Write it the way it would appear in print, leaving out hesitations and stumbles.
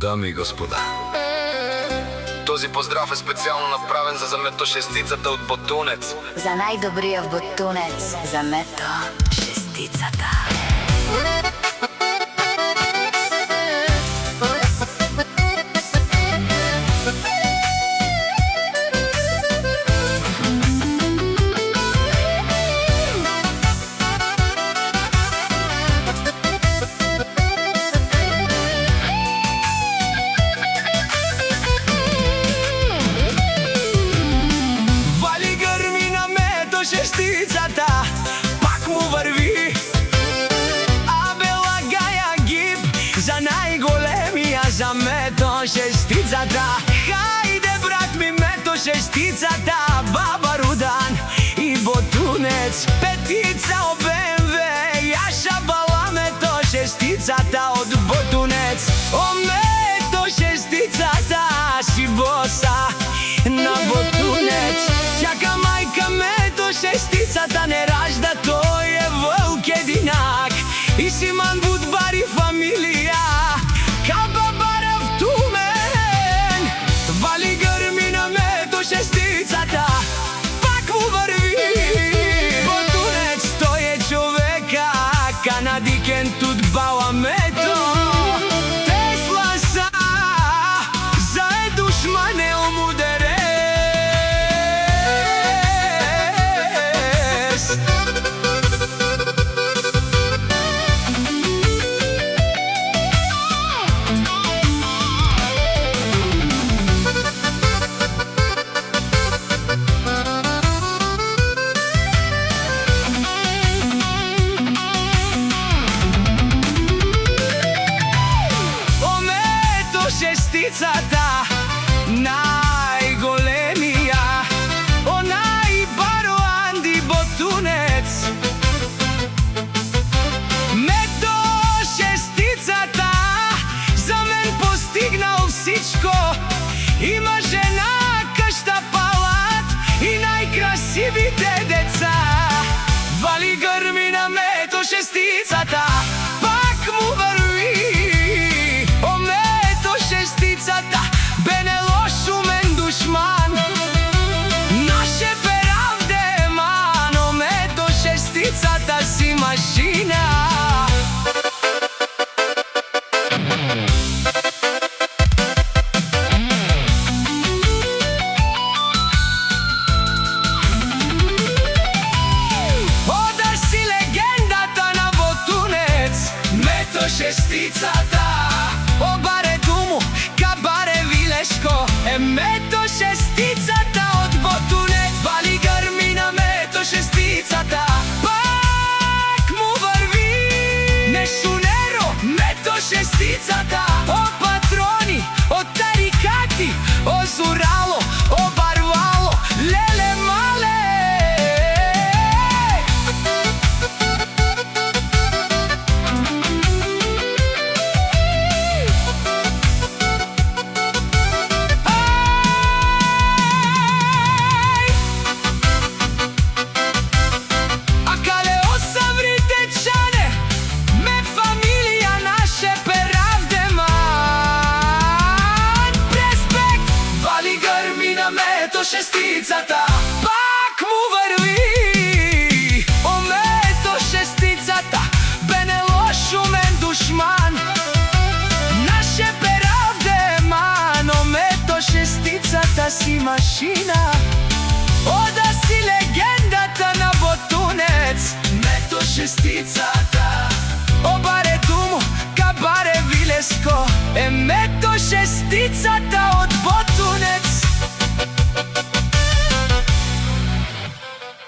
Дами и господа, този поздрав е специално направен за заметошестицата от Ботунец. За най-добрия в Ботунец, заметошестицата. Шестицата пак му върви, абе лагая гиб за най-големия, за метошестицата. Хайде брат ми, метошестицата, Баба Рудан и Ботунец, петица о БМВ, Яша Бала, метошестицата от Ботунец. О, метошестицата си боса на Ботунец, всяка майка метошестицата не ражда, той е вълк единак. И Симан Будбари фамилия, Кабабара в Тумен, вали гърми на метошестицата, пак му върви. Ботунец, той е човека, канадикен тут бала мето. Тесла са, за е душмане омудере. Шестицата, най-големия, онай Бароанди Ботунец. Метошестицата за мен постигнал всичко. Има жена, къща, палат и най-красивите деца. Вали гърми на метошестицата, пак му върви. Бене лош умен душман, наше правде мано, метошестицата си машина. Ода си легендата на Ботунец, метошестицата. Обаре Думу, Кабаре Вилешко е метошестицата от Ботунец. Вали гърми на метошестицата, пак му върви. Нешунеро, метошестицата. О патрони, о тарикати, о Зорало, о Барвало, леле мале. Метошестицата пак му върви. О, метошестицата, бене лош умен душман, наше правде мано, метошестицата си машина. Ода си легендата на Ботунец, метошестицата. Обаре Думу, Кабаре Вилеско е метошестицата от Ботунец.